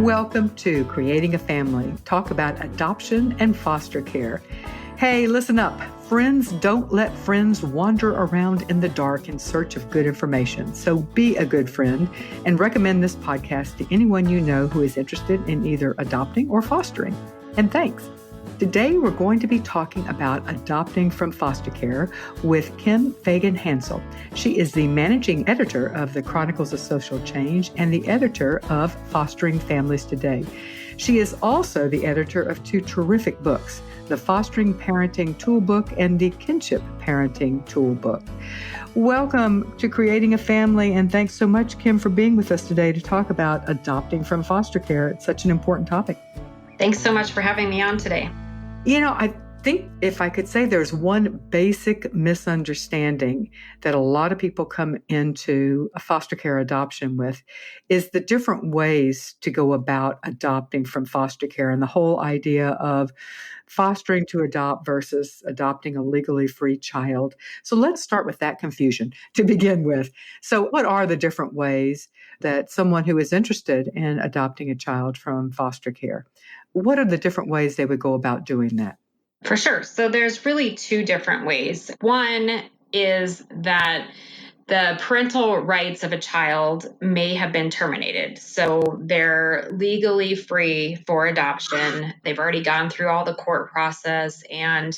Welcome to Creating a Family. Talk about adoption and foster care. Hey, listen up. Friends don't let friends wander around in the dark in search of good information. So be a good friend and recommend this podcast to anyone you know who is interested in either adopting or fostering. And thanks. Today, we're going to be talking about adopting from foster care with Kim Phagan-Hansel. She is the managing editor of the Chronicles of Social Change and the editor of Fostering Families Today. She is also the editor of two terrific books, the Fostering Parenting Toolbook and the Kinship Parenting Toolbook. Welcome to Creating a Family, and thanks so much, Kim, for being with us today to talk about adopting from foster care. It's such an important topic. Thanks so much for having me on today. You know, I think if I could say there's one basic misunderstanding that a lot of people come into a foster care adoption with is the different ways to go about adopting from foster care and the whole idea of fostering to adopt versus adopting a legally free child. So let's start with that confusion to begin with. So what are the different ways that someone who is interested in adopting a child from foster care, what are the different ways they would go about doing that? For sure. So there's really two different ways. One is that the parental rights of a child may have been terminated. So they're legally free for adoption. They've already gone through all the court process and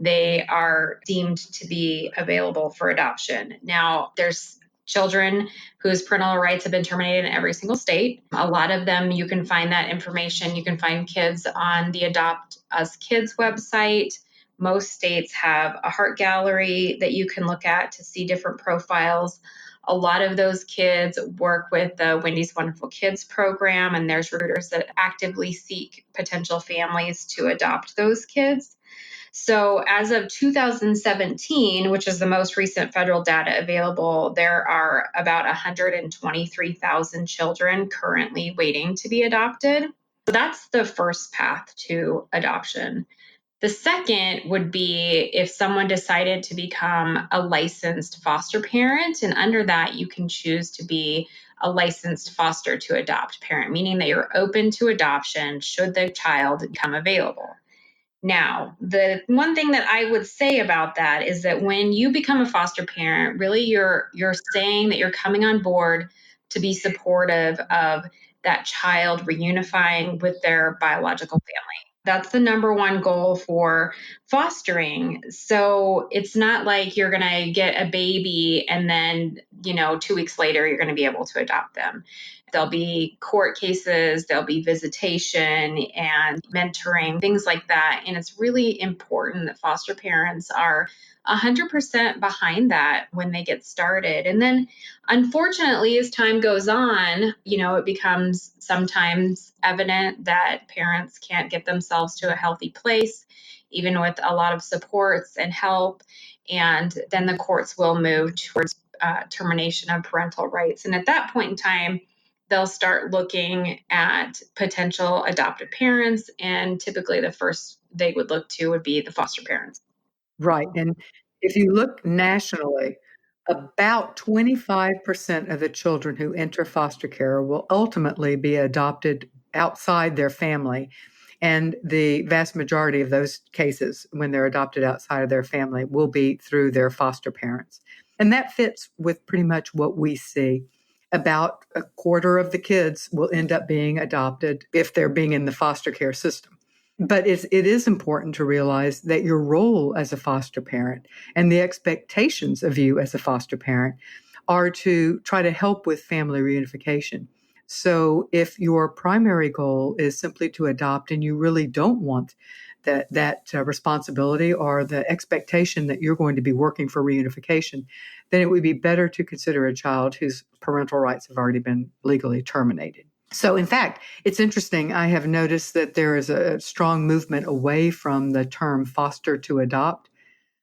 they are deemed to be available for adoption. Now, there's children whose parental rights have been terminated in every single state. A lot of them, you can find that information. You can find kids on the Adopt Us Kids website. Most states have a heart gallery that you can look at to see different profiles. A lot of those kids work with the Wendy's Wonderful Kids program, and there's recruiters that actively seek potential families to adopt those kids. So as of 2017, which is the most recent federal data available, there are about 123,000 children currently waiting to be adopted. So that's the first path to adoption. The second would be if someone decided to become a licensed foster parent, and under that, you can choose to be a licensed foster to adopt parent, meaning that you're open to adoption should the child become available. Now, the one thing that I would say about that is that when you become a foster parent, really you're saying that you're coming on board to be supportive of that child reunifying with their biological family. That's the number one goal for fostering. So it's not like you're going to get a baby and then, 2 weeks later, you're going to be able to adopt them. There'll be court cases, there'll be visitation and mentoring, things like that. And it's really important that foster parents are 100% behind that when they get started. And then, unfortunately, as time goes on, it becomes sometimes evident that parents can't get themselves to a healthy place, even with a lot of supports and help. And then the courts will move towards termination of parental rights. And at that point in time, they'll start looking at potential adoptive parents. And typically the first they would look to would be the foster parents. Right. And if you look nationally, about 25% of the children who enter foster care will ultimately be adopted outside their family. And the vast majority of those cases, when they're adopted outside of their family, will be through their foster parents. And that fits with pretty much what we see. About a quarter of the kids will end up being adopted if they're being in the foster care system. But it is important to realize that your role as a foster parent and the expectations of you as a foster parent are to try to help with family reunification. So if your primary goal is simply to adopt and you really don't want that responsibility or the expectation that you're going to be working for reunification, then it would be better to consider a child whose parental rights have already been legally terminated. So, in fact, it's interesting. I have noticed that there is a strong movement away from the term foster to adopt.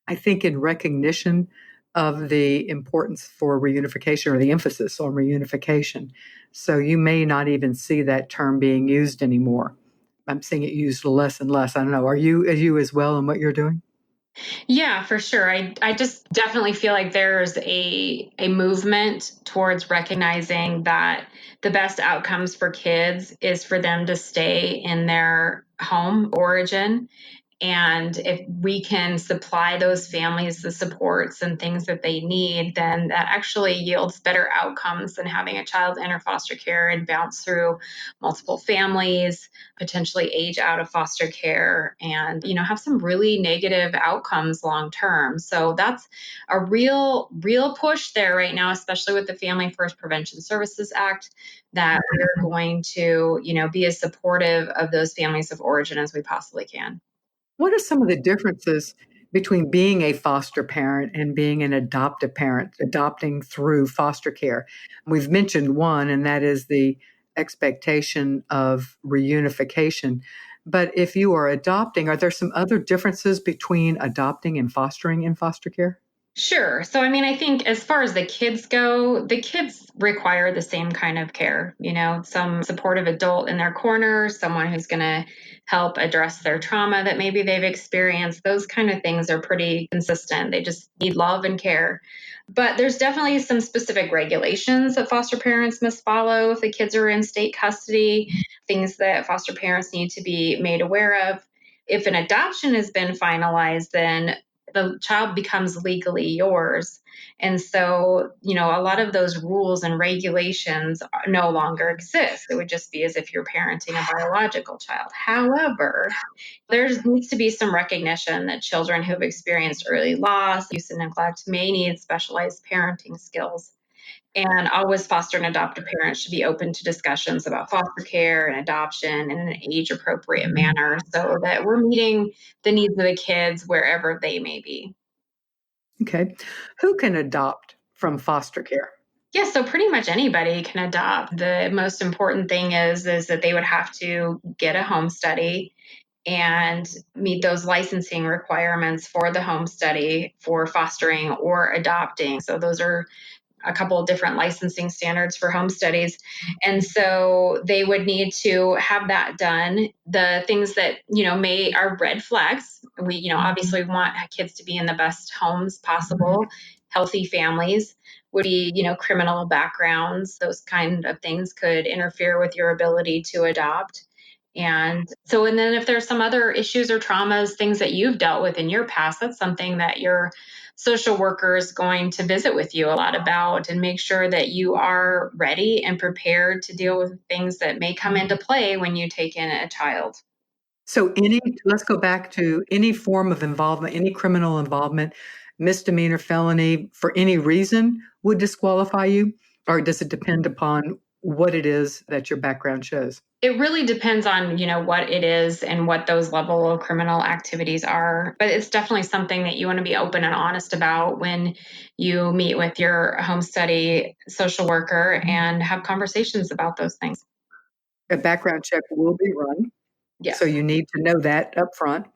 I think in recognition of the importance for reunification or the emphasis on reunification. So you may not even see that term being used anymore. I'm seeing it used less and less. I don't know. Are you as well in what you're doing? Yeah, for sure. I just definitely feel like there's a movement towards recognizing that the best outcomes for kids is for them to stay in their home origin. And if we can supply those families the supports and things that they need, then that actually yields better outcomes than having a child enter foster care and bounce through multiple families, potentially age out of foster care, and have some really negative outcomes long term. So that's a real push there right now, especially with the Family First Prevention Services Act, that we're going to be as supportive of those families of origin as we possibly can. What are some of the differences between being a foster parent and being an adoptive parent, adopting through foster care? We've mentioned one, and that is the expectation of reunification. But if you are adopting, are there some other differences between adopting and fostering in foster care? Sure. So, I mean, I think as far as the kids go, the kids require the same kind of care, some supportive adult in their corner, someone who's going to help address their trauma that maybe they've experienced. Those kind of things are pretty consistent. They just need love and care. But there's definitely some specific regulations that foster parents must follow if the kids are in state custody, things that foster parents need to be made aware of. If an adoption has been finalized, then the child becomes legally yours. And so, a lot of those rules and regulations no longer exist. It would just be as if you're parenting a biological child. However, there needs to be some recognition that children who have experienced early loss, use, and neglect may need specialized parenting skills. And always foster and adoptive parents should be open to discussions about foster care and adoption in an age appropriate manner so that we're meeting the needs of the kids wherever they may be. Okay. Who can adopt from foster care? Yeah, so pretty much anybody can adopt. The most important thing is that they would have to get a home study and meet those licensing requirements for the home study for fostering or adopting. So those are a couple of different licensing standards for home studies. And so they would need to have that done. The things that, may are red flags. We, obviously want kids to be in the best homes possible, healthy families would be, criminal backgrounds. Those kind of things could interfere with your ability to adopt. And then if there's some other issues or traumas, things that you've dealt with in your past, that's something that your social worker is going to visit with you a lot about and make sure that you are ready and prepared to deal with things that may come into play when you take in a child. So let's go back to any form of involvement, any criminal involvement, misdemeanor, felony, for any reason would disqualify you? Or does it depend upon what it is that your background shows? It really depends on, what it is and what those level of criminal activities are. But it's definitely something that you want to be open and honest about when you meet with your home study social worker and have conversations about those things. A background check will be run. So Yes. you need to know that up front,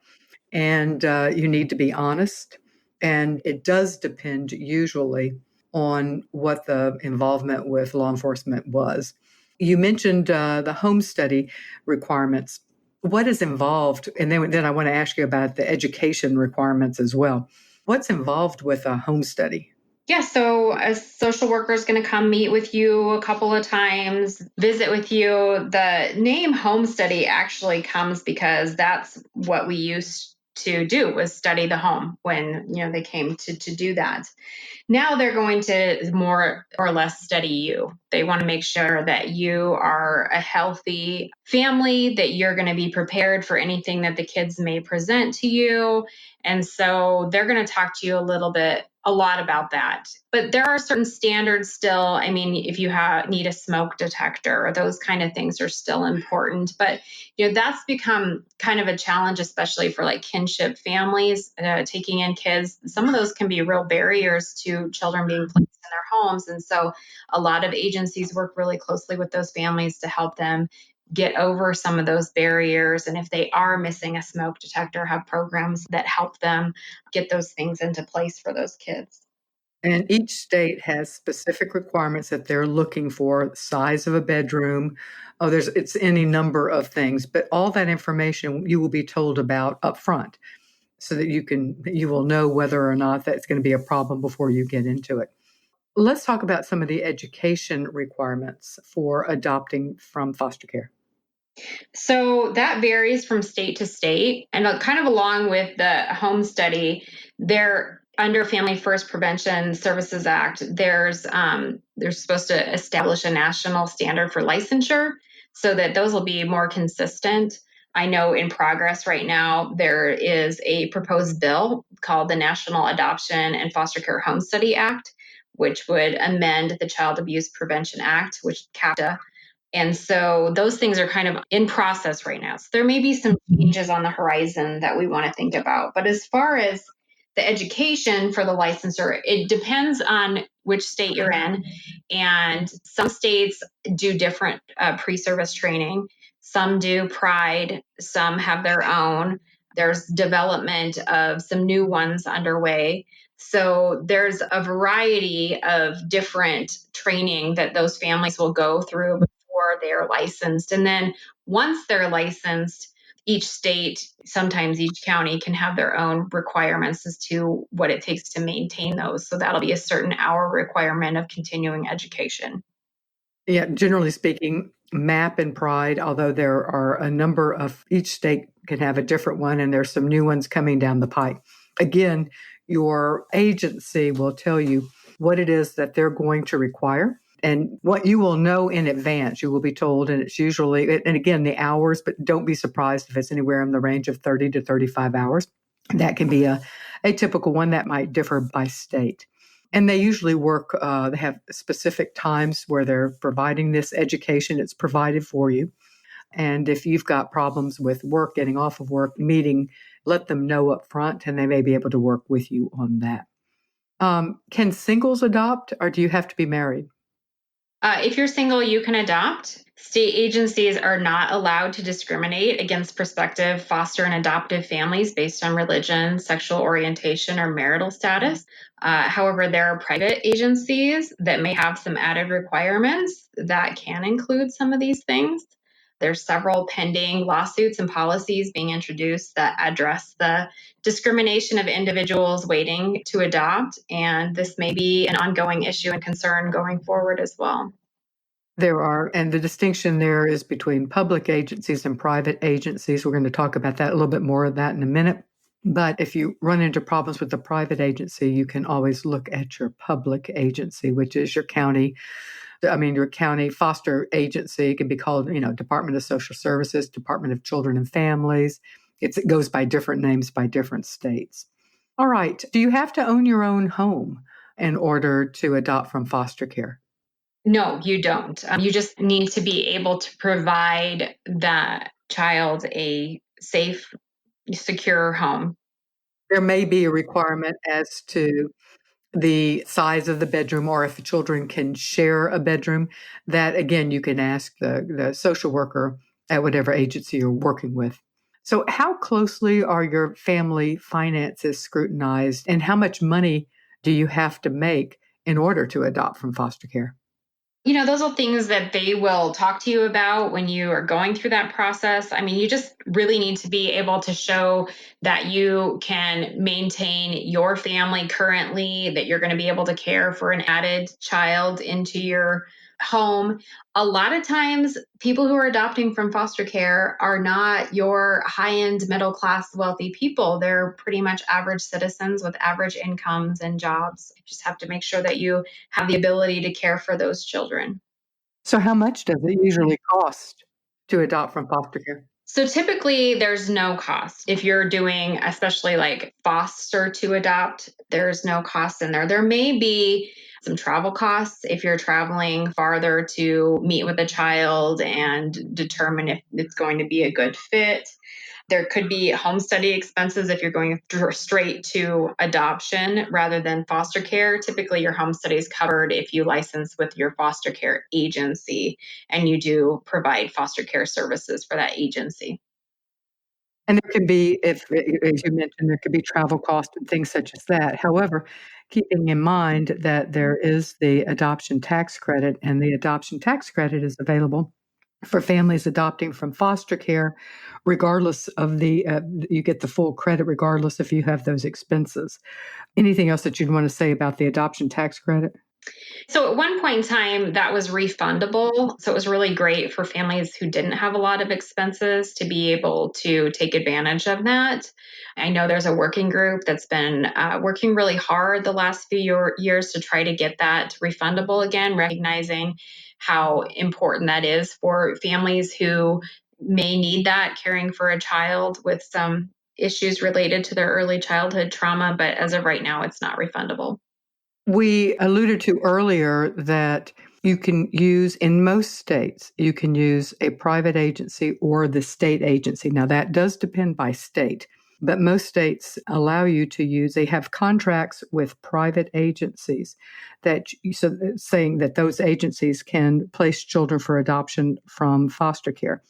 and you need to be honest. And it does depend usually on what the involvement with law enforcement was. You mentioned the home study requirements. What is involved? And then I want to ask you about the education requirements as well. What's involved with a home study? Yeah, so a social worker is going to come meet with you a couple of times, visit with you. The name home study actually comes because that's what we used to do was study the home when they came to do that. Now they're going to more or less study you. They want to make sure that you are a healthy family, that you're going to be prepared for anything that the kids may present to you. And so they're going to talk to you a lot about that. But there are certain standards still. I mean, if you need a smoke detector, or those kind of things are still important. But that's become kind of a challenge, especially for like kinship families taking in kids. Some of those can be real barriers to children being placed in their homes. And so a lot of agencies work really closely with those families to help them get over some of those barriers. And if they are missing a smoke detector, have programs that help them get those things into place for those kids. And each state has specific requirements that they're looking for, size of a bedroom. Oh, it's any number of things, but all that information you will be told about up front. so that you will know whether or not that's going to be a problem before you get into it. Let's talk about some of the education requirements for adopting from foster care. So that varies from state to state. And kind of along with the home study, there under Family First Prevention Services Act, they're supposed to establish a national standard for licensure so that those will be more consistent. I know in progress right now, there is a proposed bill called the National Adoption and Foster Care Home Study Act, which would amend the Child Abuse Prevention Act, which CAPTA. And so those things are kind of in process right now. So there may be some changes on the horizon that we want to think about. But as far as the education for the licensor, it depends on which state you're in. And some states do different pre-service training. Some do Pride, some have their own. There's development of some new ones underway. So there's a variety of different training that those families will go through before they're licensed. And then once they're licensed, each state, sometimes each county can have their own requirements as to what it takes to maintain those. So that'll be a certain hour requirement of continuing education. Yeah, generally speaking, MAP and Pride, although there are a number of, each state can have a different one, and there's some new ones coming down the pike. Again, your agency will tell you what it is that they're going to require and what you will know in advance. You will be told, and it's usually, and again, the hours, but don't be surprised if it's anywhere in the range of 30 to 35 hours. That can be a typical one that might differ by state. And they usually work, they have specific times where they're providing this education. It's provided for you. And if you've got problems with work, getting off of work, meeting, let them know up front, and they may be able to work with you on that. Can singles adopt, or do you have to be married? If you're single, you can adopt. State agencies are not allowed to discriminate against prospective foster and adoptive families based on religion, sexual orientation, or marital status. However, there are private agencies that may have some added requirements that can include some of these things. There's several pending lawsuits and policies being introduced that address the discrimination of individuals waiting to adopt, and this may be an ongoing issue and concern going forward as well. There are, and the distinction there is between public agencies and private agencies. We're going to talk about that, a little bit more of that in a minute. But if you run into problems with the private agency, you can always look at your public agency, which is your county. Your county foster agency. It can be called, Department of Social Services, Department of Children and Families. It goes by different names by different states. All right. Do you have to own your own home in order to adopt from foster care? No, you don't. You just need to be able to provide that child a safe, secure home. There may be a requirement as to the size of the bedroom, or if the children can share a bedroom. That, again, you can ask the social worker at whatever agency you're working with. So how closely are your family finances scrutinized, and how much money do you have to make in order to adopt from foster care? Those are things that they will talk to you about when you are going through that process. You just really need to be able to show that you can maintain your family currently, that you're going to be able to care for an added child into your home. A lot of times, people who are adopting from foster care are not your high-end, middle-class, wealthy people. They're pretty much average citizens with average incomes and jobs. You just have to make sure that you have the ability to care for those children. So how much does it usually cost to adopt from foster care? So typically there's no cost. If you're doing, especially like foster to adopt, there's no cost in there. There may be some travel costs if you're traveling farther to meet with a child and determine if it's going to be a good fit. There could be home study expenses if you're going straight to adoption rather than foster care. Typically, your home study is covered if you license with your foster care agency and you do provide foster care services for that agency. And there can be, if, as you mentioned, there could be travel costs and things such as that. However, keeping in mind that there is the adoption tax credit, and the adoption tax credit is available for families adopting from foster care, regardless of you get the full credit regardless if you have those expenses. Anything else that you'd want to say about the adoption tax credit? So at one point in time, that was refundable. So it was really great for families who didn't have a lot of expenses to be able to take advantage of that. I know there's a working group that's been working really hard the last few years to try to get that refundable again, recognizing how important that is for families who may need that caring for a child with some issues related to their early childhood trauma. But as of right now, it's not refundable. We alluded to earlier that you can use, in most states, you can use a private agency or the state agency. Now, that does depend by state, but most states allow you to use, they have contracts with private agencies so saying that those agencies can place children for adoption from foster care.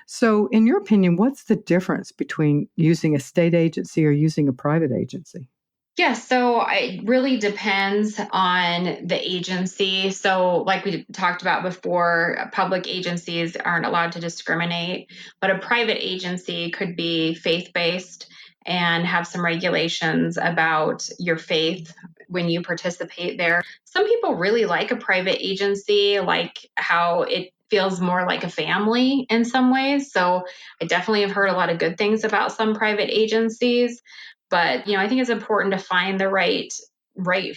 So, in your opinion, what's the difference between using a state agency or using a private agency? Yes, so it really depends on the agency. So, like we talked about before, public agencies aren't allowed to discriminate, but a private agency could be faith based and have some regulations about your faith when you participate there. Some people really like a private agency, like how it feels more like a family in some ways. So, I definitely have heard a lot of good things about some private agencies. But I think it's important to find the right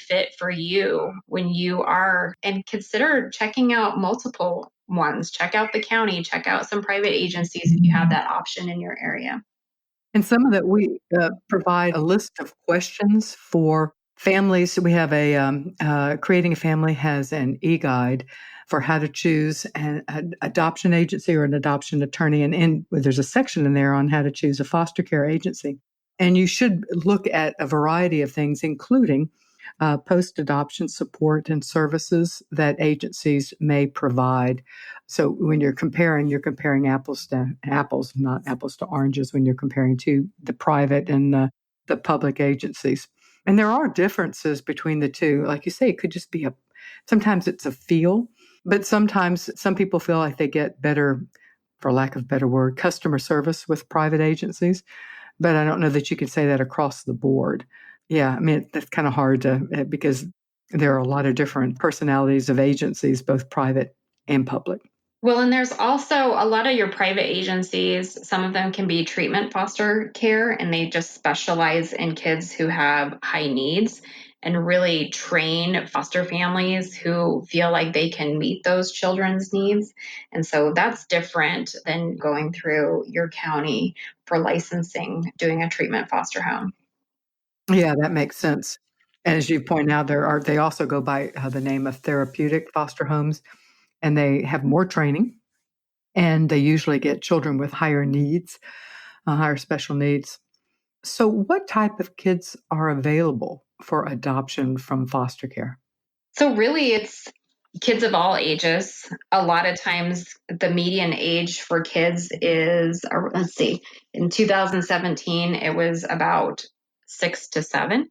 fit for you when you are, and consider checking out multiple ones. Check out the county, check out some private agencies if you have that option in your area. And some of that we provide a list of questions for families. We have Creating a Family has an e-guide for how to choose an adoption agency or an adoption attorney. And there's a section in there on how to choose a foster care agency. And you should look at a variety of things, including post-adoption support and services that agencies may provide. So when you're comparing apples to apples, not apples to oranges, when you're comparing to the private and the public agencies. And there are differences between the two. Like you say, it could just be sometimes it's a feel, but sometimes some people feel like they get better, for lack of a better word, customer service with private agencies. But I don't know that you can say that across the board. Yeah, I mean, that's kind of hard because there are a lot of different personalities of agencies, both private and public. Well, and there's also a lot of your private agencies. Some of them can be treatment foster care, and they just specialize in kids who have high needs and really train foster families who feel like they can meet those children's needs. And so that's different than going through your county for licensing, doing a treatment foster home. Yeah, that makes sense. As you point out, they also go by the name of therapeutic foster homes, and they have more training, and they usually get children with higher needs, higher special needs. So, what type of kids are available for adoption from foster care? So really it's kids of all ages. A lot of times the median age for kids is, let's see, in 2017, it was about 6 to 7.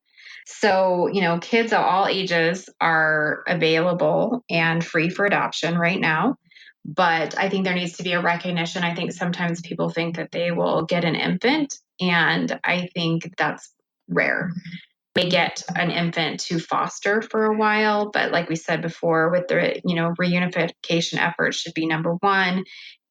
So, kids of all ages are available and free for adoption right now. But I think there needs to be a recognition. I think sometimes people think that they will get an infant, and I think that's rare. May get an infant to foster for a while, but like we said before, with the reunification efforts should be number one,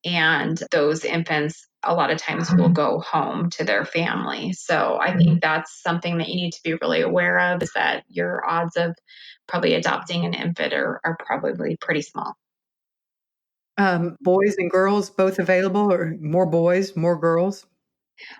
and those infants a lot of times will go home to their family. So I think that's something that you need to be really aware of, is that your odds of probably adopting an infant are probably pretty small. Boys and girls both available, or more boys, more girls?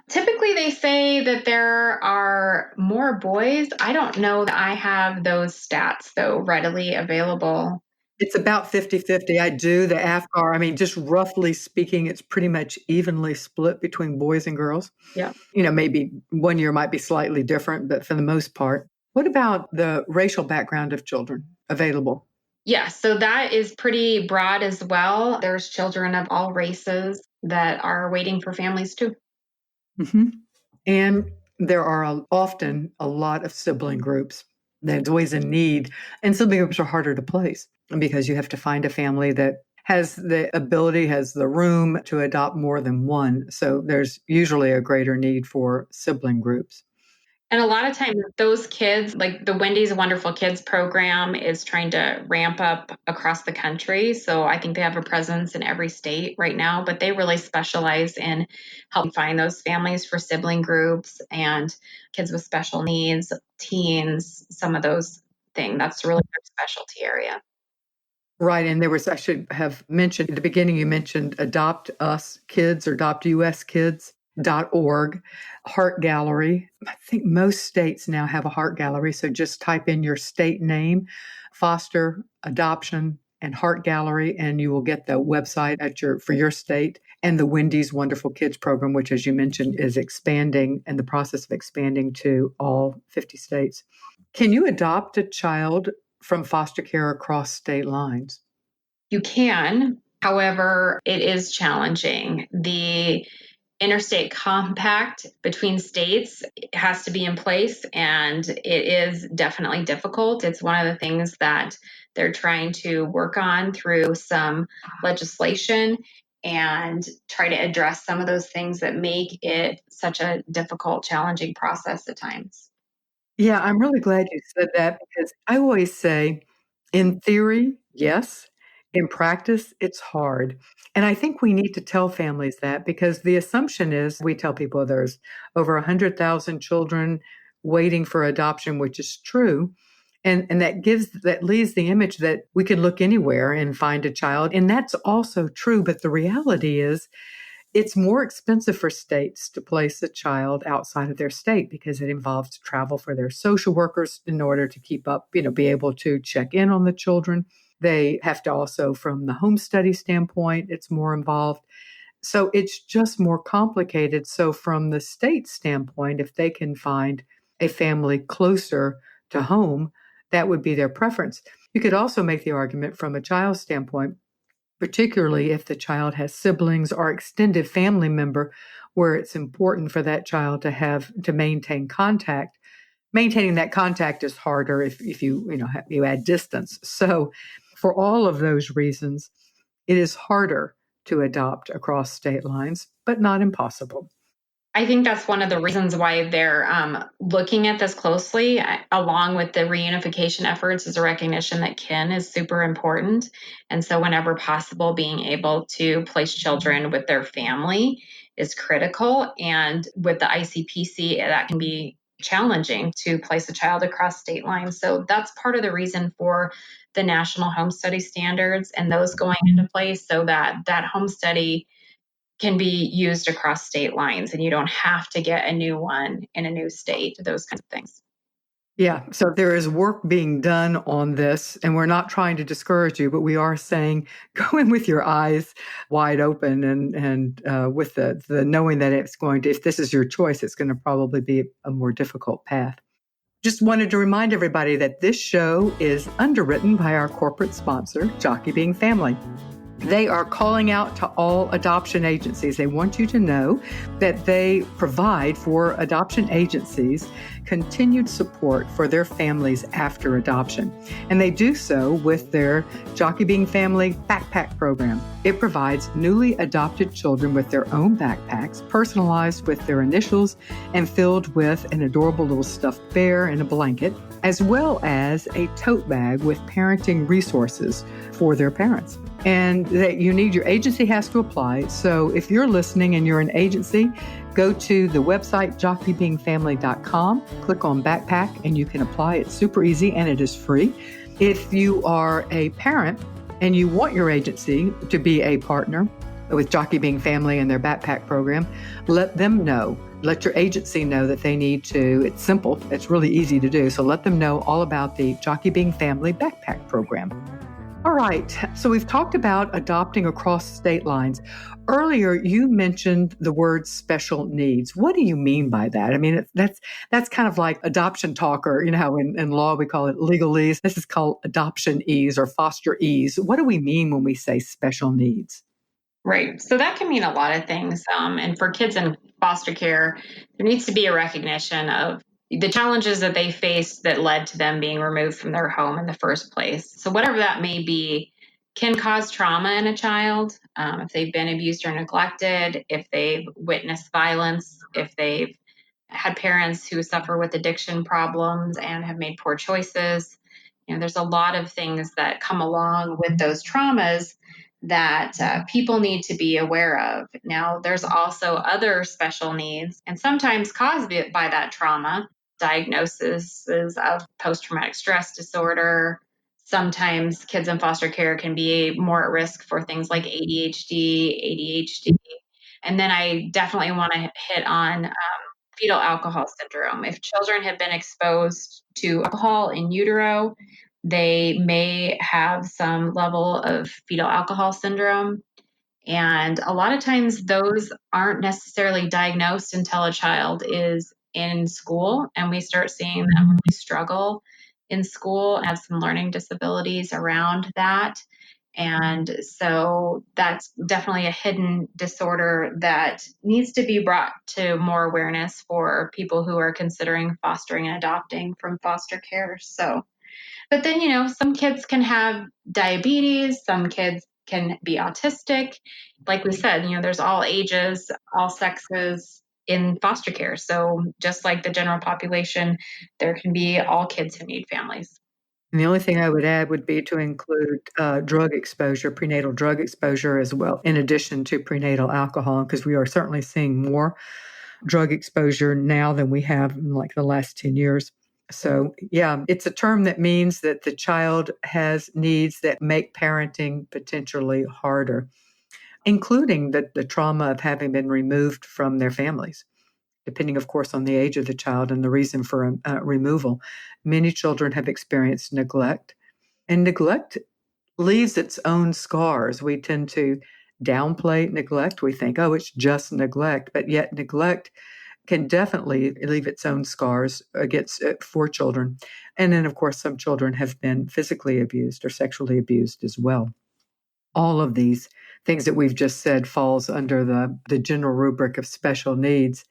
Typically, they say that there are more boys. I don't know that I have those stats, though, readily available. It's about 50-50. I do the AFCAR. I mean, just roughly speaking, it's pretty much evenly split between boys and girls. Yeah. Maybe one year might be slightly different, but for the most part. What about the racial background of children available? Yeah, so that is pretty broad as well. There's children of all races that are waiting for families too. Hmm. And there are often a lot of sibling groups. There's always a need. And sibling groups are harder to place because you have to find a family that has the ability, has the room to adopt more than one. So there's usually a greater need for sibling groups. And a lot of times, those kids, like the Wendy's Wonderful Kids program, is trying to ramp up across the country. So I think they have a presence in every state right now, but they really specialize in helping find those families for sibling groups and kids with special needs, teens, some of those things. That's really their specialty area. Right. And I should have mentioned at the beginning, you mentioned Adopt Us Kids or adoptuskids.org, Heart Gallery. I think most states now have a Heart Gallery. So just type in your state name, foster, adoption, and Heart Gallery, and you will get the website for your state. And the Wendy's Wonderful Kids program, which, as you mentioned, is expanding in the process of expanding to all 50 states. Can you adopt a child from foster care across state lines? You can. However, it is challenging. The interstate compact between states has to be in place, and it is definitely difficult. It's one of the things that they're trying to work on through some legislation and try to address some of those things that make it such a difficult, challenging process at times. Yeah, I'm really glad you said that because I always say, in theory, yes. In practice, it's hard. And I think we need to tell families that because the assumption is we tell people there's over 100,000 children waiting for adoption, which is true. And that leaves the image that we could look anywhere and find a child. And that's also true. But the reality is it's more expensive for states to place a child outside of their state because it involves travel for their social workers in order to keep up, be able to check in on the children. They have to also, from the home study standpoint, it's more involved. So it's just more complicated. So, from the state standpoint, if they can find a family closer to home, that would be their preference. You could also make the argument from a child's standpoint, particularly if the child has siblings or extended family member where it's important for that child to maintain contact. Maintaining that contact is harder if you add distance. So for all of those reasons, it is harder to adopt across state lines, but not impossible. I think that's one of the reasons why they're looking at this closely, along with the reunification efforts, is a recognition that kin is super important. And so, whenever possible, being able to place children with their family is critical. And with the ICPC, that can be challenging to place a child across state lines. So, that's part of the reason for the national home study standards and those going into place so that that home study can be used across state lines and you don't have to get a new one in a new state, those kinds of things. Yeah, so there is work being done on this, and we're not trying to discourage you, but we are saying go in with your eyes wide open and with the knowing that if this is your choice, it's going to probably be a more difficult path. Just wanted to remind everybody that this show is underwritten by our corporate sponsor, Jockey Being Family. They are calling out to all adoption agencies. They want you to know that they provide for adoption agencies continued support for their families after adoption. And they do so with their Jockey Being Family Backpack Program. It provides newly adopted children with their own backpacks, personalized with their initials and filled with an adorable little stuffed bear and a blanket, as well as a tote bag with parenting resources for their parents. And that your agency has to apply. So if you're listening and you're an agency, go to the website jockeybeingfamily.com, click on backpack, and you can apply. It's super easy and it is free. If you are a parent and you want your agency to be a partner with Jockey Being Family and their backpack program, let them know. Let your agency know that they need to. It's simple. It's really easy to do. So let them know all about the Jockey Being Family backpack program. All right. So we've talked about adopting across state lines. Earlier, you mentioned the word special needs. What do you mean by that? I mean, that's kind of like adoption talk, or how in law we call it legalese. This is called adoptionese or fosterese. What do we mean when we say special needs? Right. So that can mean a lot of things. And for kids in foster care, there needs to be a recognition of the challenges that they faced that led to them being removed from their home in the first place. So whatever that may be can cause trauma in a child, if they've been abused or neglected, if they've witnessed violence, if they've had parents who suffer with addiction problems and have made poor choices. There's a lot of things that come along with those traumas that people need to be aware of. Now, there's also other special needs, and sometimes caused by that trauma, diagnoses of post-traumatic stress disorder. Sometimes kids in foster care can be more at risk for things like ADHD. And then I definitely want to hit on fetal alcohol syndrome. If children have been exposed to alcohol in utero, they may have some level of fetal alcohol syndrome. And a lot of times those aren't necessarily diagnosed until a child is in school, and we start seeing them really struggle in school and have some learning disabilities around that. And so that's definitely a hidden disorder that needs to be brought to more awareness for people who are considering fostering and adopting from foster care. So, but then, some kids can have diabetes, some kids can be autistic. Like we said, there's all ages, all sexes in foster care. So just like the general population, there can be all kids who need families. And the only thing I would add would be to include drug exposure, prenatal drug exposure as well, in addition to prenatal alcohol, because we are certainly seeing more drug exposure now than we have in like the last 10 years. So, yeah, it's a term that means that the child has needs that make parenting potentially harder, including the trauma of having been removed from their families, depending, of course, on the age of the child and the reason for removal. Many children have experienced neglect, and neglect leaves its own scars. We tend to downplay neglect. We think, oh, it's just neglect, but yet neglect can definitely leave its own scars against for children. And then, of course, some children have been physically abused or sexually abused as well. All of these things that we've just said falls under the general rubric of special needs.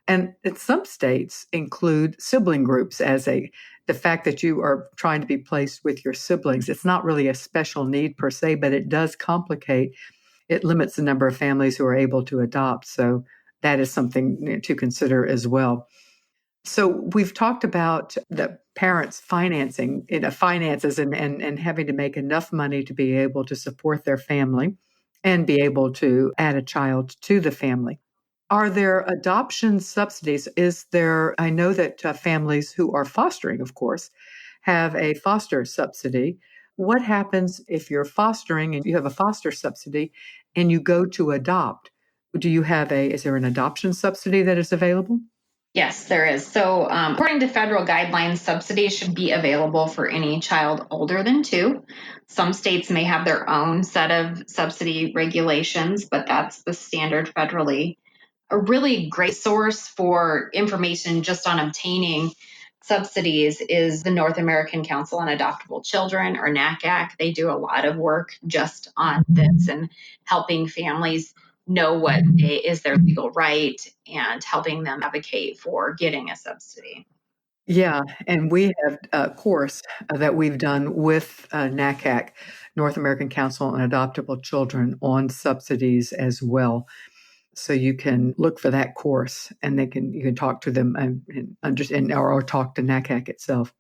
And in some states include sibling groups as the fact that you are trying to be placed with your siblings. It's not really a special need per se, but it does complicate. It limits the number of families who are able to adopt. So that is something to consider as well. So we've talked about the parents financing, finances and having to make enough money to be able to support their family and be able to add a child to the family. Are there adoption subsidies? I know that families who are fostering, of course, have a foster subsidy. What happens if you're fostering and you have a foster subsidy and you go to adopt? Is there an adoption subsidy that is available? Yes, there is. So, according to federal guidelines, subsidies should be available for any child older than 2. Some states may have their own set of subsidy regulations, but that's the standard federally. A really great source for information just on obtaining subsidies is the North American Council on Adoptable Children, or NACAC. They do a lot of work just on this and helping families know what is their legal right and helping them advocate for getting a subsidy. Yeah, and we have a course that we've done with NACAC, North American Council on Adoptable Children, on subsidies as well. So you can look for that course, and you can talk to them and understand, or talk to NACAC itself.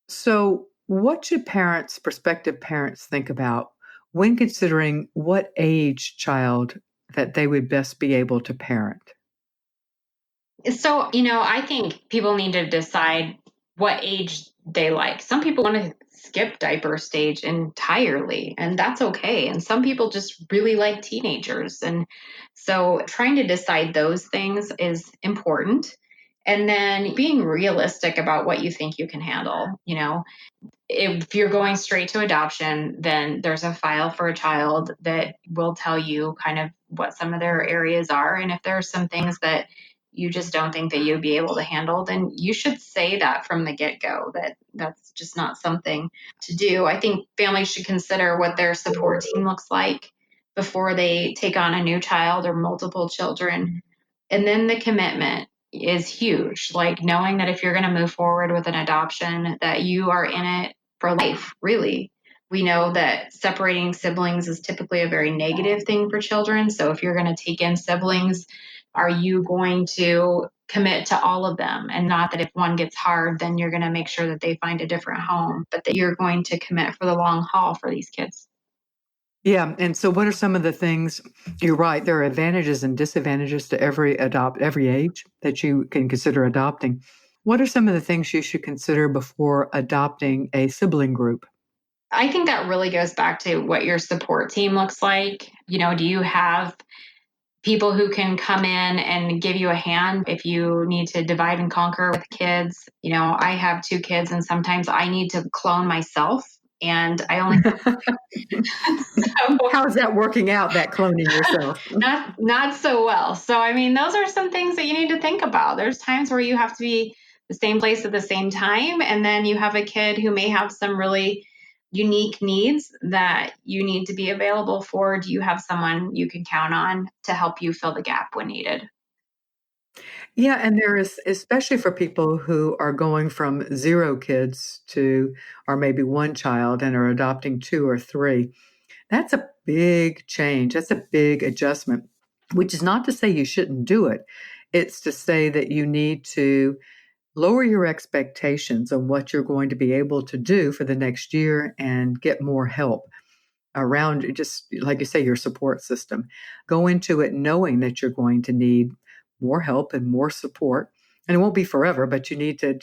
So, what should prospective parents, think about when considering what age child that they would best be able to parent? So, I think people need to decide what age they like. Some people want to skip diaper stage entirely, and that's okay. And some people just really like teenagers. And so trying to decide those things is important. And then being realistic about what you think you can handle. If you're going straight to adoption, then there's a file for a child that will tell you kind of what some of their areas are. And if there are some things that you just don't think that you'd be able to handle, then you should say that from the get-go, that that's just not something to do. I think families should consider what their support team looks like before they take on a new child or multiple children. And then the commitment is huge. Like knowing that if you're going to move forward with an adoption, that you are in it for life, really. We know that separating siblings is typically a very negative thing for children. So if you're going to take in siblings, are you going to commit to all of them? And not that if one gets hard, then you're going to make sure that they find a different home, but that you're going to commit for the long haul for these kids. Yeah. And so what are some of the things, you're right, there are advantages and disadvantages to every age that you can consider adopting. What are some of the things you should consider before adopting a sibling group? I think that really goes back to what your support team looks like. Do you have people who can come in and give you a hand if you need to divide and conquer with kids? I have 2 kids and sometimes I need to clone myself and I only so How's that working out, that cloning yourself? not so well. So I mean, those are some things that you need to think about. There's times where you have to be the same place at the same time, and then you have a kid who may have some really unique needs that you need to be available for. Do you have someone you can count on to help you fill the gap when needed? Yeah, and there is, especially for people who are going from 0 kids to, or maybe 1 child and are adopting 2 or 3. That's a big change. That's a big adjustment, which is not to say you shouldn't do it. It's to say that you need to lower your expectations on what you're going to be able to do for the next year and get more help around, just like you say, your support system. Go into it knowing that you're going to need more help and more support. And it won't be forever, but you need to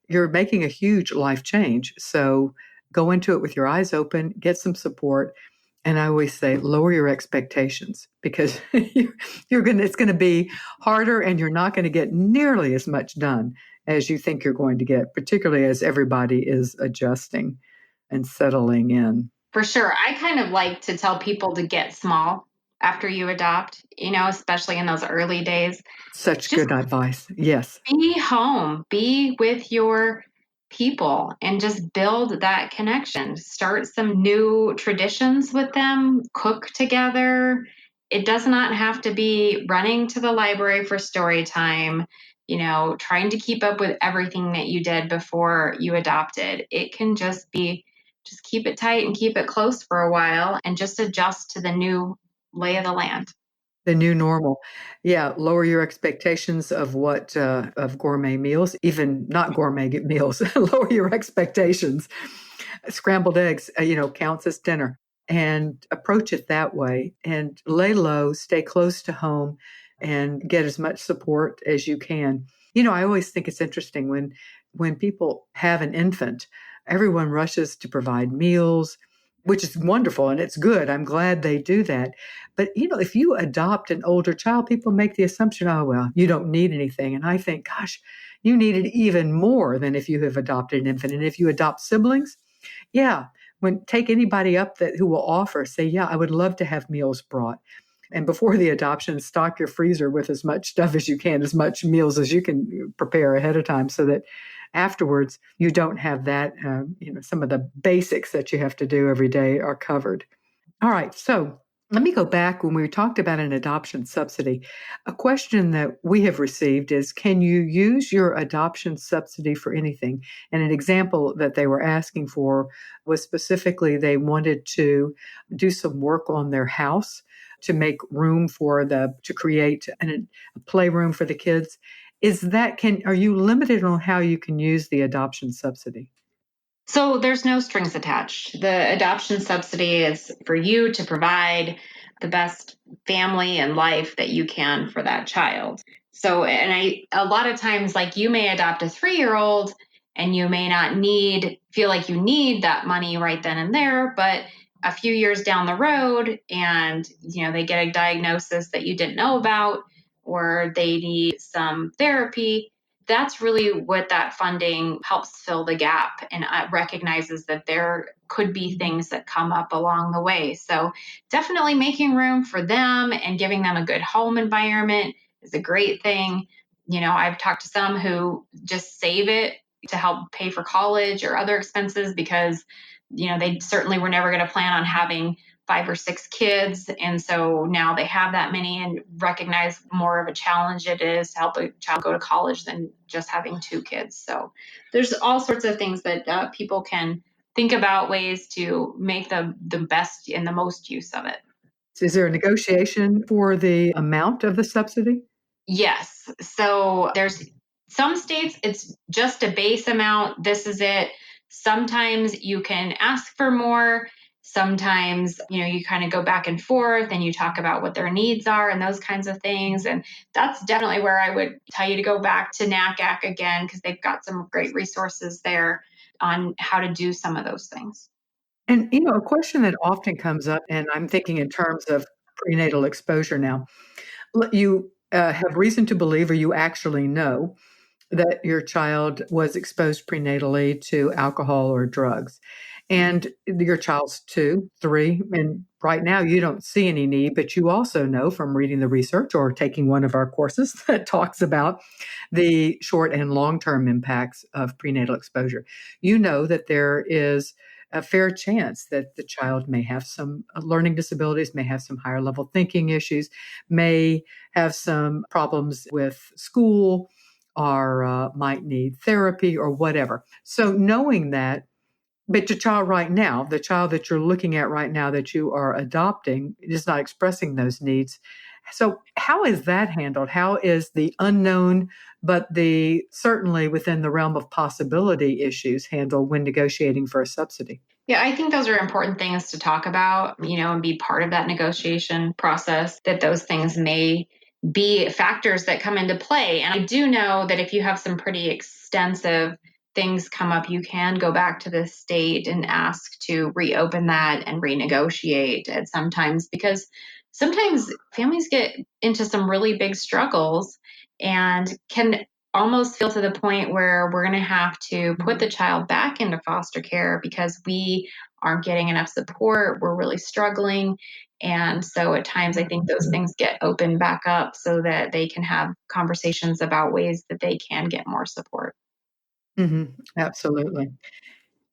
you're making a huge life change. So go into it with your eyes open, get some support. And I always say, lower your expectations because it's going to be harder and you're not going to get nearly as much done as you think you're going to get, particularly as everybody is adjusting and settling in. For sure. I kind of like to tell people to get small after you adopt, especially in those early days. Such Just good advice. Yes. be home, be with your people, and just build that connection. Start some new traditions with them, cook together. It does not have to be running to the library for story time, trying to keep up with everything that you did before you adopted. It can just keep it tight and keep it close for a while and just adjust to the new lay of the land. The new normal. Yeah, lower your expectations of of gourmet meals, even not gourmet meals. Lower your expectations. Scrambled eggs, counts as dinner, and approach it that way. And lay low, stay close to home, and get as much support as you can. I always think it's interesting when people have an infant, everyone rushes to provide meals, which is wonderful and it's good. I'm glad they do that. But if you adopt an older child, people make the assumption, oh well, you don't need anything. And I think, gosh, you need it even more than if you have adopted an infant. And if you adopt siblings, yeah, take anybody up who will offer, say, yeah, I would love to have meals brought. And before the adoption, stock your freezer with as much stuff as you can, as much meals as you can prepare ahead of time so that afterwards you don't have that, some of the basics that you have to do every day are covered. All right. So let me go back when we talked about an adoption subsidy. A question that we have received is, can you use your adoption subsidy for anything? And an example that they were asking for was specifically they wanted to do some work on their house to make room to create a playroom for the kids. Are you limited on how you can use the adoption subsidy? So there's no strings attached. The adoption subsidy is for you to provide the best family and life that you can for that child. So, a lot of times, like you may adopt a 3-year-old and you may not feel like you need that money right then and there, but a few years down the road and, they get a diagnosis that you didn't know about, or they need some therapy. That's really what that funding helps fill the gap and recognizes that there could be things that come up along the way. So definitely making room for them and giving them a good home environment is a great thing. I've talked to some who just save it to help pay for college or other expenses because, they certainly were never going to plan on having 5 or 6 kids. And so now they have that many and recognize more of a challenge it is to help a child go to college than just having 2 kids. So there's all sorts of things that people can think about ways to make the best and the most use of it. Is there a negotiation for the amount of the subsidy? Yes. So there's some states, it's just a base amount. This is it. Sometimes you can ask for more. Sometimes, you kind of go back and forth and you talk about what their needs are and those kinds of things. And that's definitely where I would tell you to go back to NACAC again, because they've got some great resources there on how to do some of those things. And, a question that often comes up, and I'm thinking in terms of prenatal exposure now, you have reason to believe, or you actually know, that your child was exposed prenatally to alcohol or drugs. And your child's 2, 3, and right now you don't see any need, but you also know from reading the research or taking one of our courses that talks about the short and long-term impacts of prenatal exposure. You know that there is a fair chance that the child may have some learning disabilities, may have some higher level thinking issues, may have some problems with school, or might need therapy or whatever. So knowing that, but your child right now, the child that you're looking at right now that you are adopting, is not expressing those needs. So how is that handled? How is the unknown, but the certainly within the realm of possibility issues handled when negotiating for a subsidy? Yeah, I think those are important things to talk about, and be part of that negotiation process, that those things may be factors that come into play. And I do know that if you have some pretty extensive things come up, you can go back to the state and ask to reopen that and renegotiate at sometimes, because sometimes families get into some really big struggles and can almost feel to the point where we're going to have to put the child back into foster care because we aren't getting enough support. We're really struggling. And so at times, I think those things get opened back up so that they can have conversations about ways that they can get more support. Absolutely.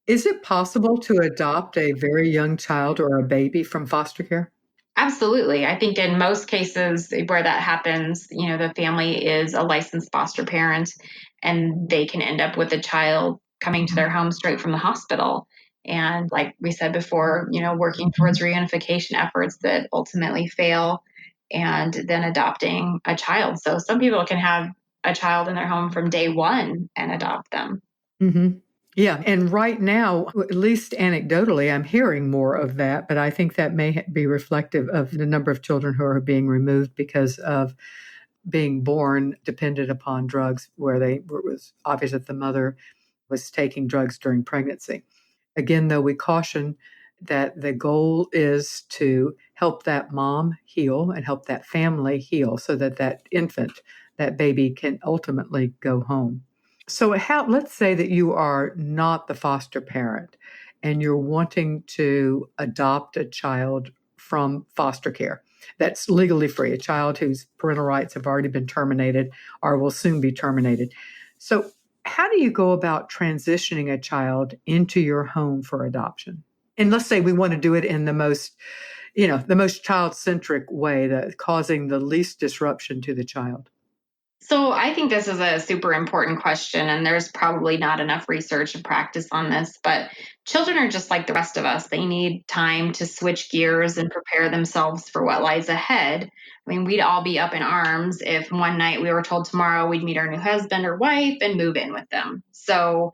Is it possible to adopt a very young child or a baby from foster care? Absolutely. I think in most cases where that happens, the family is a licensed foster parent and they can end up with a child coming to their home straight from the hospital. And like we said before, working towards reunification efforts that ultimately fail and then adopting a child. So some people can have a child in their home from day one and adopt them. Mhm. Yeah, and right now, at least anecdotally, I'm hearing more of that, but I think that may be reflective of the number of children who are being removed because of being born dependent upon drugs, where it was obvious that the mother was taking drugs during pregnancy. Again, though, we caution that the goal is to help that mom heal and help that family heal so that that infant, that baby, can ultimately go home. So, let's say that you are not the foster parent and you're wanting to adopt a child from foster care that's legally free, a child whose parental rights have already been terminated or will soon be terminated. So, how do you go about transitioning a child into your home for adoption? And let's say we want to do it in the most child-centric way, that causing the least disruption to the child. So I think this is a super important question, and there's probably not enough research and practice on this, but children are just like the rest of us. They need time to switch gears and prepare themselves for what lies ahead. I mean, we'd all be up in arms if one night we were told tomorrow we'd meet our new husband or wife and move in with them. So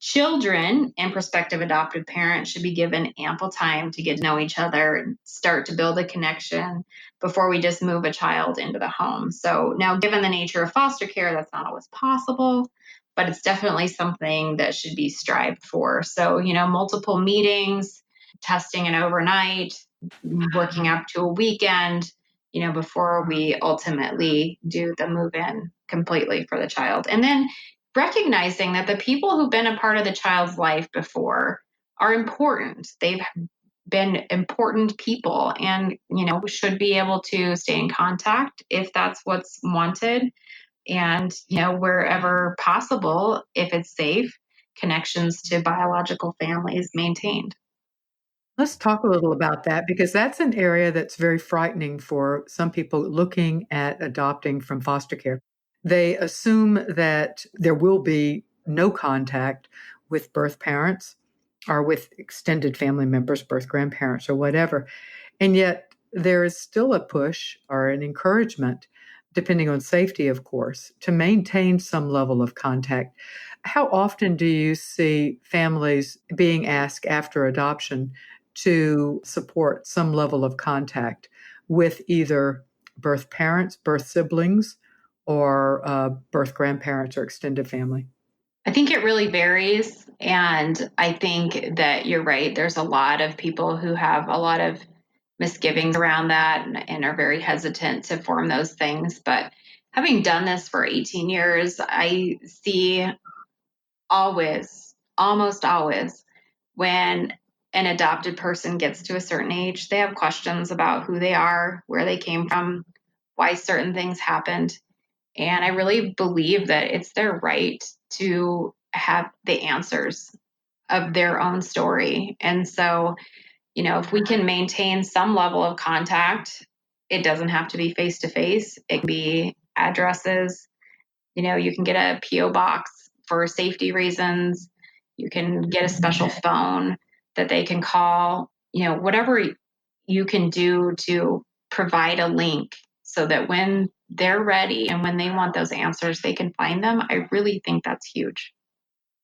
children and prospective adoptive parents should be given ample time to get to know each other and start to build a connection before we just move a child into the home. So, now, given the nature of foster care, that's not always possible, but it's definitely something that should be strived for. So, multiple meetings, testing an overnight, working up to a weekend, before we ultimately do the move in completely for the child. And then recognizing that the people who've been a part of the child's life before are important. They've been important people and, should be able to stay in contact if that's what's wanted. And, wherever possible, if it's safe, connections to biological families maintained. Let's talk a little about that because that's an area that's very frightening for some people looking at adopting from foster care. They assume that there will be no contact with birth parents are with extended family members, birth grandparents, or whatever. And yet there is still a push or an encouragement, depending on safety, of course, to maintain some level of contact. How often do you see families being asked after adoption to support some level of contact with either birth parents, birth siblings, or birth grandparents or extended family? I think it really varies. And I think that you're right. There's a lot of people who have a lot of misgivings around that and are very hesitant to form those things. But having done this for 18 years, I see always, almost always, when an adopted person gets to a certain age, they have questions about who they are, where they came from, why certain things happened. And I really believe that it's their right to have the answers of their own story. And so, if we can maintain some level of contact, it doesn't have to be face to face, it can be addresses. You can get a P.O. box for safety reasons. You can get a special phone that they can call, whatever you can do to provide a link so that when they're ready and when they want those answers, they can find them. I really think that's huge.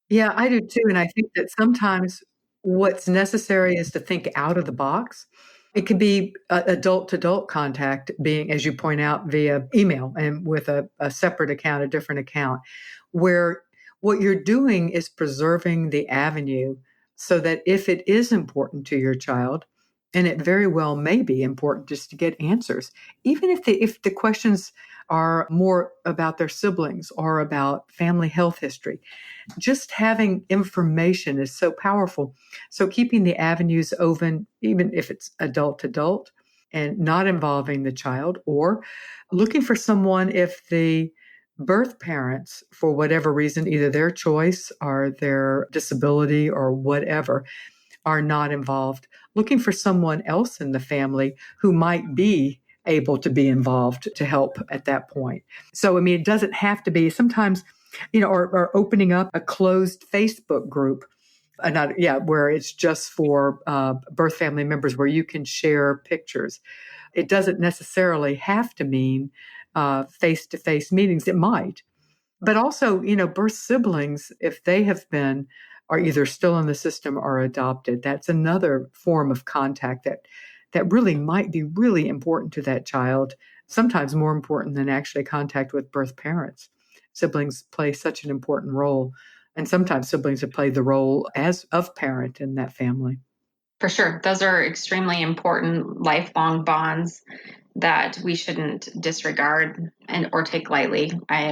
Yeah, I do too. And I think that sometimes what's necessary is to think out of the box. It could be adult to adult contact being, as you point out, via email and with a separate account, a different account, where what you're doing is preserving the avenue so that if it is important to your child, and it very well may be important just to get answers, even if the questions are more about their siblings or about family health history, just having information is so powerful. So keeping the avenues open, even if it's adult to adult and not involving the child, or looking for someone if the birth parents, for whatever reason, either their choice or their disability or whatever, are not involved, looking for someone else in the family who might be able to be involved to help at that point. So, I mean, it doesn't have to be sometimes, or opening up a closed Facebook group, where it's just for birth family members where you can share pictures. It doesn't necessarily have to mean face to face meetings. It might. But also, birth siblings, if they are either still in the system or adopted, that's another form of contact that really might be really important to that child, sometimes more important than actually contact with birth parents. Siblings play such an important role, and sometimes siblings have played the role as of parent in that family. For sure. Those are extremely important lifelong bonds that we shouldn't disregard or take lightly.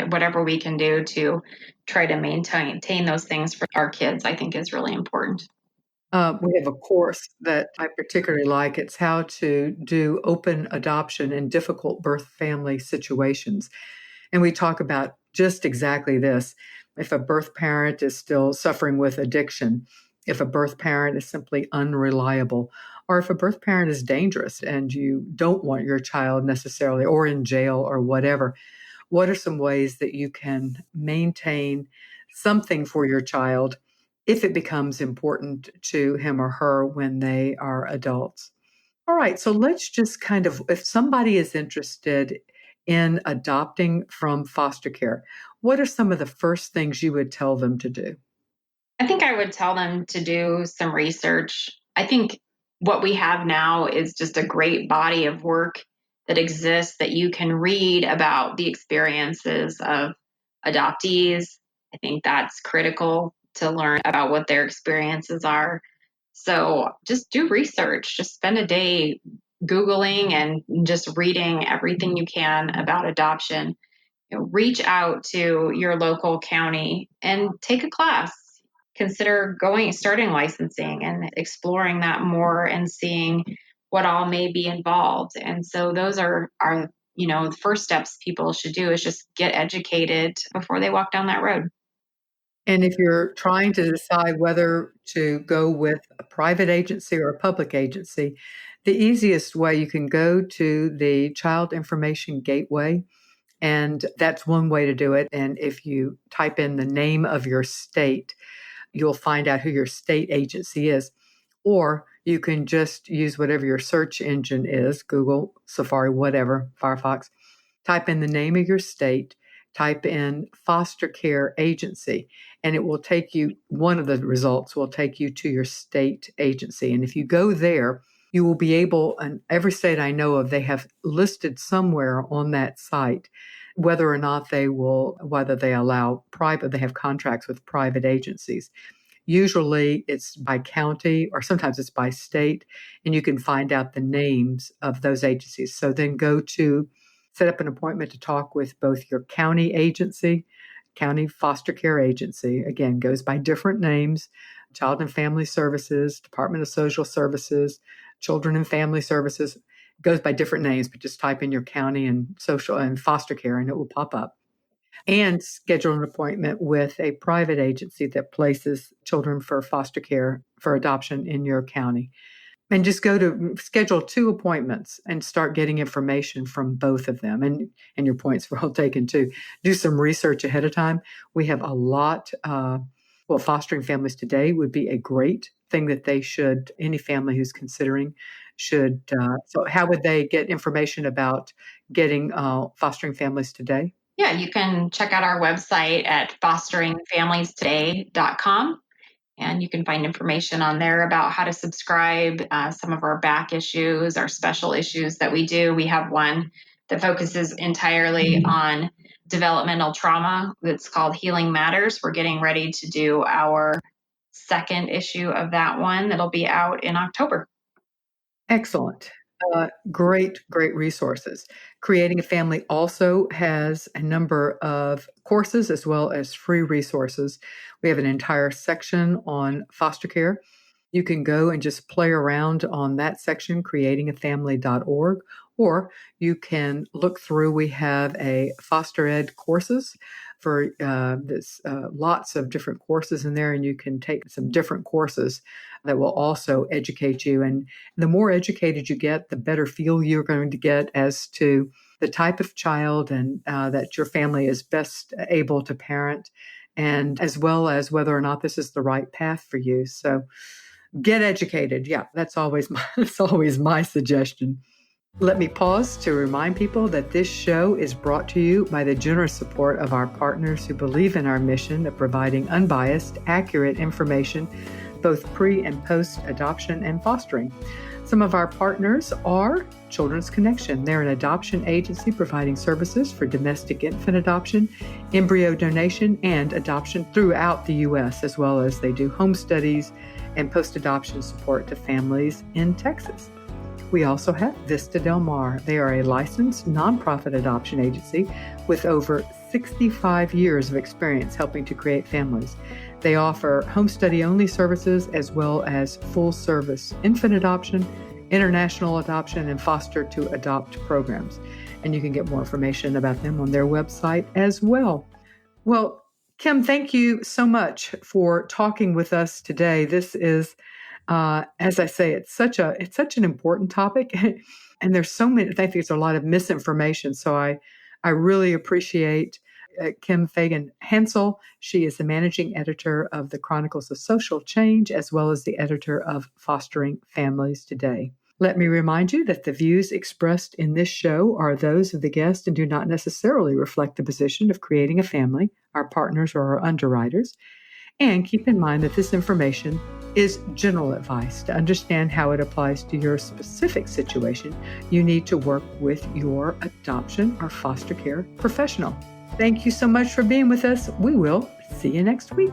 Whatever we can do to try to maintain those things for our kids, I think is really important. We have a course that I particularly like. It's how to do open adoption in difficult birth family situations. And we talk about just exactly this. If a birth parent is still suffering with addiction, if a birth parent is simply unreliable, or if a birth parent is dangerous and you don't want your child necessarily, or in jail or whatever, what are some ways that you can maintain something for your child if it becomes important to him or her when they are adults? All right, so let's just if somebody is interested in adopting from foster care, what are some of the first things you would tell them to do? I think I would tell them to do some research. I think what we have now is just a great body of work that exists that you can read about the experiences of adoptees. I think that's critical to learn about what their experiences are. So just do research, just spend a day Googling and just reading everything you can about adoption. Reach out to your local county and take a class. Consider starting licensing and exploring that more and seeing what all may be involved. And so those are the first steps people should do is just get educated before they walk down that road. And if you're trying to decide whether to go with a private agency or a public agency, the easiest way you can go to the Child Information Gateway. And that's one way to do it. And if you type in the name of your state, you'll find out who your state agency is. Or you can just use whatever your search engine is, Google, Safari, whatever, Firefox. Type in the name of your state, type in foster care agency, and it will take you, one of the results will take you to your state agency. And if you go there, you will be able, and every state I know of, they have listed somewhere on that site whether or not whether they allow private, they have contracts with private agencies. Usually it's by county or sometimes it's by state, and you can find out the names of those agencies. So then set up an appointment to talk with both your county agency, county foster care agency, again, goes by different names, Child and Family Services, Department of Social Services, Children and Family Services, goes by different names, but just type in your county and social and foster care and it will pop up. And schedule an appointment with a private agency that places children for foster care for adoption in your county. And just schedule 2 appointments and start getting information from both of them. And your points were all taken too. Do some research ahead of time. We have a lot, fostering families today would be a great thing that any family who's considering should. So how would they get information about getting fostering families today? Yeah, you can check out our website at fosteringfamiliestoday.com. And you can find information on there about how to subscribe, some of our back issues, our special issues that we do. We have one that focuses entirely on developmental trauma that's called Healing Matters. We're getting ready to do our 2nd issue of that one that'll be out in October. Excellent. Great resources. Creating a Family also has a number of courses as well as free resources. We have an entire section on foster care. You can go and just play around on that section, creatingafamily.org, or you can look through. We have a foster ed courses for lots of different courses in there, and you can take some different courses that will also educate you. And the more educated you get, the better feel you're going to get as to the type of child and that your family is best able to parent, and as well as whether or not this is the right path for you. So get educated. Yeah, that's always my suggestion. Let me pause to remind people that this show is brought to you by the generous support of our partners who believe in our mission of providing unbiased, accurate information, both pre and post adoption and fostering. Some of our partners are Children's Connection. They're an adoption agency providing services for domestic infant adoption, embryo donation, and adoption throughout the U.S., as well as they do home studies and post-adoption support to families in Texas. We also have Vista Del Mar. They are a licensed nonprofit adoption agency with over 65 years of experience helping to create families. They offer home study only services as well as full service infant adoption, international adoption, and foster to adopt programs. And you can get more information about them on their website as well. Well, Kim, thank you so much for talking with us today. This is as I say, it's such an important topic, and there's so many. I think there's a lot of misinformation. So I really appreciate Kim Phagan-Hansel. She is the managing editor of the Chronicles of Social Change, as well as the editor of Fostering Families Today. Let me remind you that the views expressed in this show are those of the guest and do not necessarily reflect the position of Creating a Family, our partners, or our underwriters. And keep in mind that this information is general advice. To understand how it applies to your specific situation, you need to work with your adoption or foster care professional. Thank you so much for being with us. We will see you next week.